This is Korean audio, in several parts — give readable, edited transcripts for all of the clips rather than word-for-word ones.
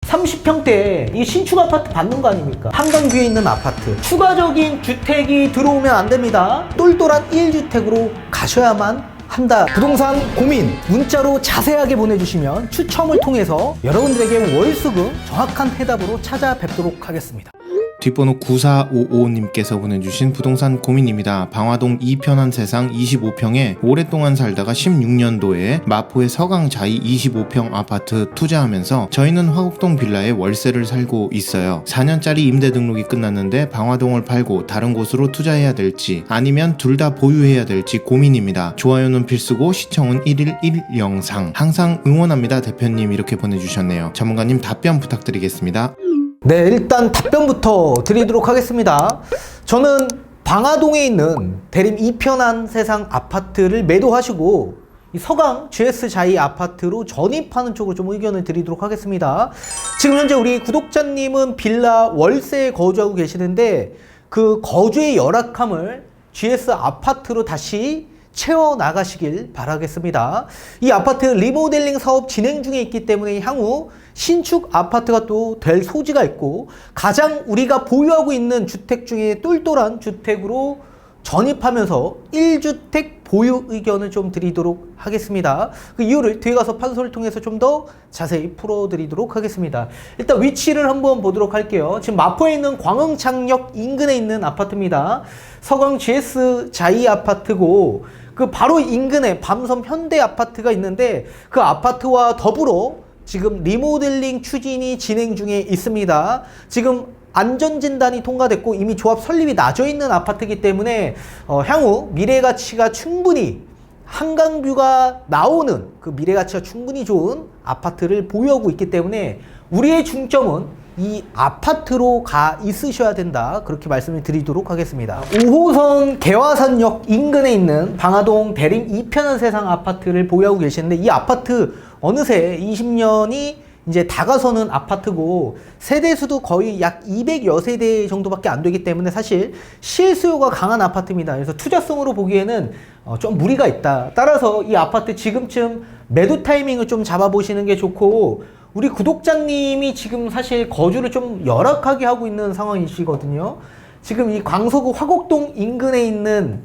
30평대 이 신축 아파트 받는 거 아닙니까? 한강뷰에 있는 아파트. 추가적인 주택이 들어오면 안 됩니다. 똘똘한 1주택으로 가셔야만 한다. 부동산 고민 문자로 자세하게 보내주시면 추첨을 통해서 여러분들에게 월수금 정확한 해답으로 찾아뵙도록 하겠습니다. 뒷번호 9455님께서 보내주신 부동산 고민입니다. 방화동 이편한 세상 25평에 오랫동안 살다가 16년도에 마포의 서강자이 25평 아파트 투자하면서 저희는 화곡동 빌라에 월세를 살고 있어요. 4년짜리 임대 등록이 끝났는데 방화동을 팔고 다른 곳으로 투자해야 될지 아니면 둘 다 보유해야 될지 고민입니다. 좋아요는 필수고 시청은 1일 1영상 항상 응원합니다 대표님, 이렇게 보내주셨네요. 전문가님 답변 부탁드리겠습니다. 네, 일단 답변부터 드리도록 하겠습니다. 저는 방화동에 있는 대림 이편한 세상 아파트를 매도하시고 이 서강 GS 자이 아파트로 전입하는 쪽으로 좀 의견을 드리도록 하겠습니다. 지금 현재 우리 구독자님은 빌라 월세에 거주하고 계시는데 그 거주의 열악함을 GS 아파트로 다시 채워나가시길 바라겠습니다. 이 아파트 리모델링 사업 진행 중에 있기 때문에 향후 신축 아파트가 또 될 소지가 있고 가장 우리가 보유하고 있는 주택 중에 똘똘한 주택으로 전입하면서 1주택 보유 의견을 좀 드리도록 하겠습니다. 그 이유를 뒤에 가서 판소를 통해서 좀 더 자세히 풀어드리도록 하겠습니다. 일단 위치를 한번 보도록 할게요. 지금 마포에 있는 광흥창역 인근에 있는 아파트입니다. 서강 GS 자이 아파트고 그 바로 인근에 밤섬 현대 아파트가 있는데 그 아파트와 더불어 지금 리모델링 추진이 진행 중에 있습니다. 지금 안전진단이 통과됐고 이미 조합 설립이 나져 있는 아파트이기 때문에 향후 미래가치가 충분히 한강뷰가 나오는 그 미래가치가 충분히 좋은 아파트를 보유하고 있기 때문에 우리의 중점은 이 아파트로 가 있으셔야 된다, 그렇게 말씀을 드리도록 하겠습니다. 5호선 개화산역 인근에 있는 방화동 대림 이편한 세상 아파트를 보유하고 계시는데 이 아파트 어느새 20년이 이제 다가서는 아파트고 세대수도 거의 약 200여 세대 정도밖에 안 되기 때문에 사실 실수요가 강한 아파트입니다. 그래서 투자성으로 보기에는 좀 무리가 있다. 따라서 이 아파트 지금쯤 매도 타이밍을 좀 잡아보시는 게 좋고, 우리 구독자님이 지금 사실 거주를 좀 열악하게 하고 있는 상황이시거든요. 지금 이 광서구 화곡동 인근에 있는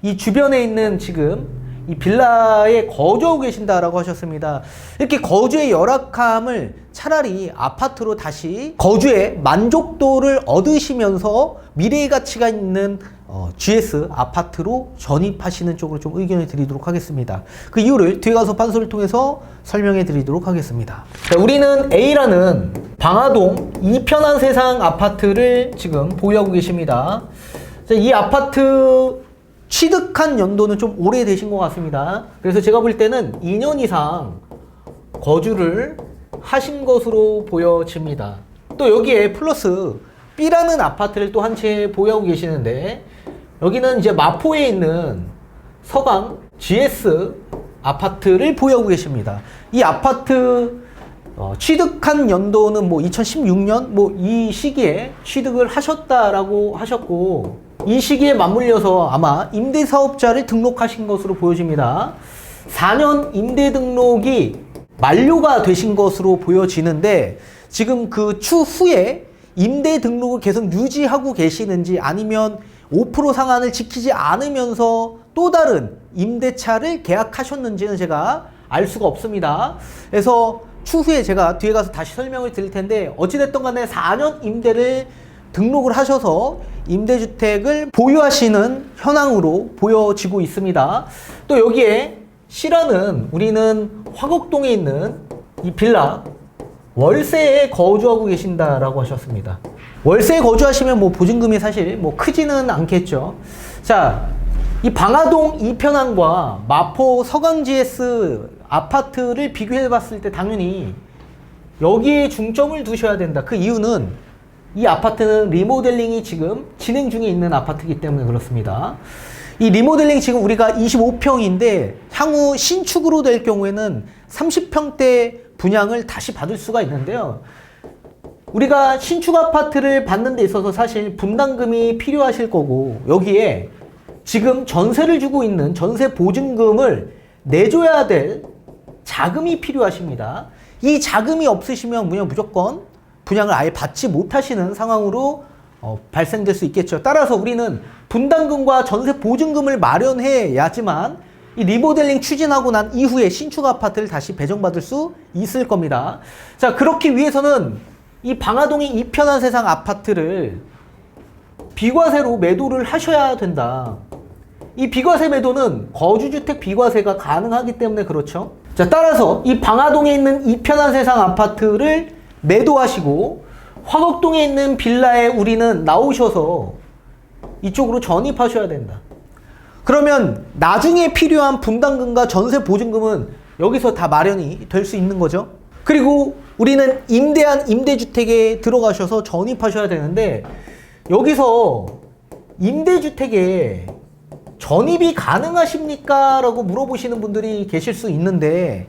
이 주변에 있는 지금 이 빌라에 거주하고 계신다라고 하셨습니다. 이렇게 거주의 열악함을 차라리 아파트로 다시 거주의 만족도를 얻으시면서 미래의 가치가 있는 GS 아파트로 전입하시는 쪽으로 좀 의견을 드리도록 하겠습니다. 그 이유를 뒤에 가서 판소를 통해서 설명해 드리도록 하겠습니다. 자, 우리는 A라는 방화동 이편한 세상 아파트를 지금 보유하고 계십니다. 자, 이 아파트 취득한 연도는 좀 오래되신 것 같습니다. 그래서 제가 볼 때는 2년 이상 거주를 하신 것으로 보여집니다. 또 여기에 플러스 B라는 아파트를 또 한 채 보유하고 계시는데 여기는 이제 마포에 있는 서강 GS 아파트를 보유하고 계십니다. 이 아파트 취득한 연도는 뭐 2016년 뭐 이 시기에 취득을 하셨다라고 하셨고, 이 시기에 맞물려서 아마 임대사업자를 등록하신 것으로 보여집니다. 4년 임대 등록이 만료가 되신 것으로 보여지는데 지금 그 추후에 임대 등록을 계속 유지하고 계시는지 아니면 5% 상한을 지키지 않으면서 또 다른 임대차를 계약하셨는지는 제가 알 수가 없습니다. 그래서 추후에 제가 뒤에 가서 다시 설명을 드릴 텐데 어찌됐든 간에 4년 임대를 등록을 하셔서 임대주택을 보유하시는 현황으로 보여지고 있습니다. 또 여기에 C라는 우리는 화곡동에 있는 이 빌라 월세에 거주하고 계신다라고 하셨습니다. 월세에 거주하시면 뭐 보증금이 사실 뭐 크지는 않겠죠. 자, 이 방화동 이편항과 마포 서강 GS 아파트를 비교해 봤을 때 당연히 여기에 중점을 두셔야 된다. 그 이유는 이 아파트는 리모델링이 지금 진행 중에 있는 아파트이기 때문에 그렇습니다. 이 리모델링 지금 우리가 25평인데 향후 신축으로 될 경우에는 30평대 분양을 다시 받을 수가 있는데요. 우리가 신축 아파트를 받는 데 있어서 사실 분담금이 필요하실 거고 여기에 지금 전세를 주고 있는 전세 보증금을 내줘야 될 자금이 필요하십니다. 이 자금이 없으시면 무조건 분양을 아예 받지 못하시는 상황으로 발생될 수 있겠죠. 따라서 우리는 분담금과 전세 보증금을 마련해야지만 이 리모델링 추진하고 난 이후에 신축 아파트를 다시 배정받을 수 있을 겁니다. 자, 그렇기 위해서는 이 방화동의 이편한 세상 아파트를 비과세로 매도를 하셔야 된다. 이 비과세 매도는 거주주택 비과세가 가능하기 때문에 그렇죠. 자, 따라서 이 방화동에 있는 이편한 세상 아파트를 매도하시고 화곡동에 있는 빌라에 우리는 나오셔서 이쪽으로 전입하셔야 된다. 그러면 나중에 필요한 분담금과 전세 보증금은 여기서 다 마련이 될 수 있는 거죠. 그리고 우리는 임대한 임대주택에 들어가셔서 전입하셔야 되는데 여기서 임대주택에 전입이 가능하십니까? 라고 물어보시는 분들이 계실 수 있는데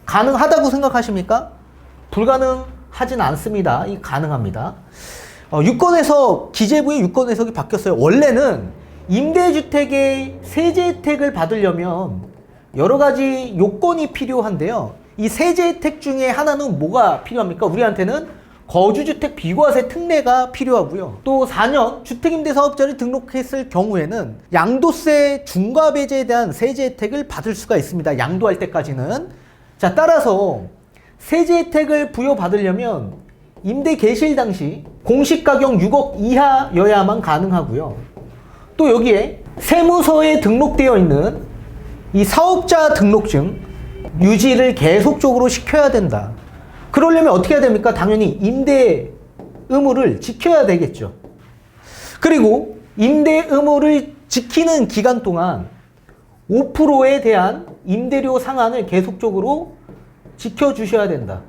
가능하다고 생각하십니까? 불가능하진 않습니다. 이 가능합니다. 유권에서 기재부의 유권 해석이 바뀌었어요. 원래는 임대주택의 세제 혜택을 받으려면 여러 가지 요건이 필요한데요. 이 세제 혜택 중에 하나는 뭐가 필요합니까? 우리한테는 거주주택 비과세 특례가 필요하고요. 또 4년 주택임대사업자를 등록했을 경우에는 양도세 중과 배제에 대한 세제 혜택을 받을 수가 있습니다. 양도할 때까지는. 자, 따라서 세제 혜택을 부여받으려면 임대 개시일 당시 공시가격 6억 이하여야만 가능하고요. 또 여기에 세무서에 등록되어 있는 이 사업자 등록증 유지를 계속적으로 시켜야 된다. 그러려면 어떻게 해야 됩니까? 당연히 임대 의무를 지켜야 되겠죠. 그리고 임대 의무를 지키는 기간 동안 5%에 대한 임대료 상한을 계속적으로 지켜주셔야 된다.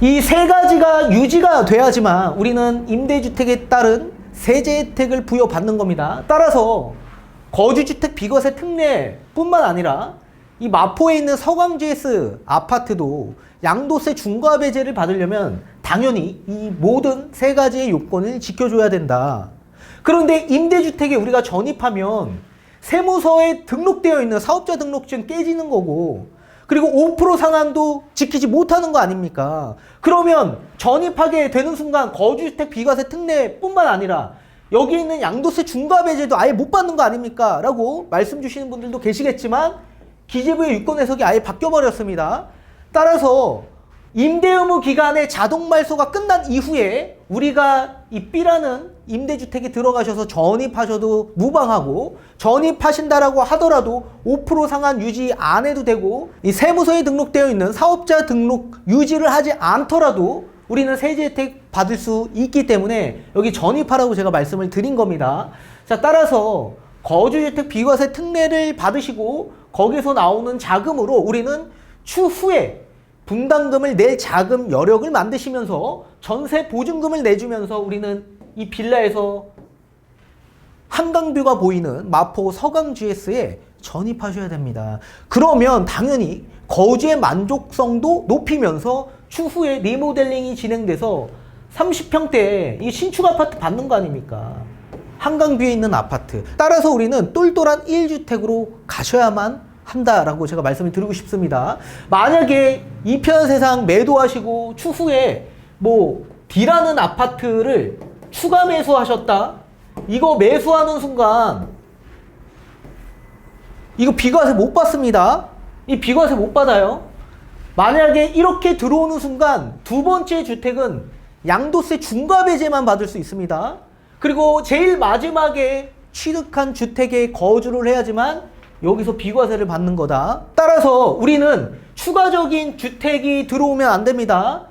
이 세 가지가 유지가 돼야지만 우리는 임대주택에 따른 세제 혜택을 부여받는 겁니다. 따라서 거주주택 비과세 특례뿐만 아니라 이 마포에 있는 서강 GS 아파트도 양도세 중과 배제를 받으려면 당연히 이 모든 세 가지의 요건을 지켜줘야 된다. 그런데 임대주택에 우리가 전입하면 세무서에 등록되어 있는 사업자 등록증 깨지는 거고 그리고 5% 상한도 지키지 못하는 거 아닙니까? 그러면 전입하게 되는 순간 거주주택 비과세 특례뿐만 아니라 여기 있는 양도세 중과 배제도 아예 못 받는 거 아닙니까? 라고 말씀 주시는 분들도 계시겠지만 기재부의 유권 해석이 아예 바뀌어버렸습니다. 따라서 임대 의무 기간의 자동 말소가 끝난 이후에 우리가 이 B라는 임대주택에 들어가셔서 전입하셔도 무방하고 전입하신다라고 하더라도 5% 상한 유지 안 해도 되고 이 세무서에 등록되어 있는 사업자 등록 유지를 하지 않더라도 우리는 세제 혜택 받을 수 있기 때문에 여기 전입하라고 제가 말씀을 드린 겁니다. 자, 따라서 거주주택 비과세 특례를 받으시고 거기서 나오는 자금으로 우리는 추후에 분담금을 낼 자금 여력을 만드시면서 전세 보증금을 내주면서 우리는 이 빌라에서 한강뷰가 보이는 마포 서강 GS에 전입하셔야 됩니다. 그러면 당연히 거주의 만족성도 높이면서 추후에 리모델링이 진행돼서 30평대 이 신축 아파트 받는 거 아닙니까? 한강뷰에 있는 아파트. 따라서 우리는 똘똘한 1주택으로 가셔야만 한다라고 제가 말씀을 드리고 싶습니다. 만약에 이편한 세상 매도하시고 추후에 뭐 D라는 아파트를 추가 매수하셨다. 이거 매수하는 순간 이거 비과세 못 받습니다. 이 비과세 못 받아요. 만약에 이렇게 들어오는 순간 두 번째 주택은 양도세 중과 배제만 받을 수 있습니다. 그리고 제일 마지막에 취득한 주택에 거주를 해야지만 여기서 비과세를 받는 거다. 따라서 우리는 추가적인 주택이 들어오면 안 됩니다.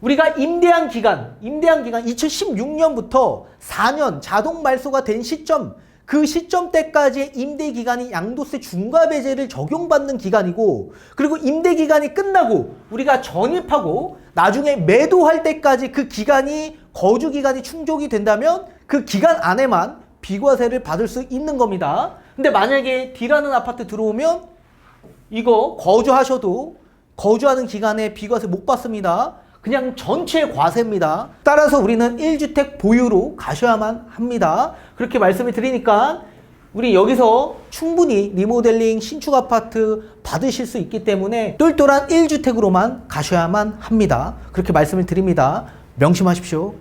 우리가 임대한 기간 2016년부터 4년 자동 말소가 된 시점, 그 시점 때까지의 임대 기간이 양도세 중과 배제를 적용받는 기간이고, 그리고 임대 기간이 끝나고 우리가 전입하고 나중에 매도할 때까지 그 기간이 거주 기간이 충족이 된다면 그 기간 안에만 비과세를 받을 수 있는 겁니다. 근데 만약에 D라는 아파트 들어오면 이거 거주하셔도 거주하는 기간에 비과세 못 받습니다. 그냥 전체 과세입니다. 따라서 우리는 1주택 보유로 가셔야만 합니다. 그렇게 말씀을 드리니까 우리 여기서 충분히 리모델링 신축 아파트 받으실 수 있기 때문에 똘똘한 1주택으로만 가셔야만 합니다. 그렇게 말씀을 드립니다. 명심하십시오.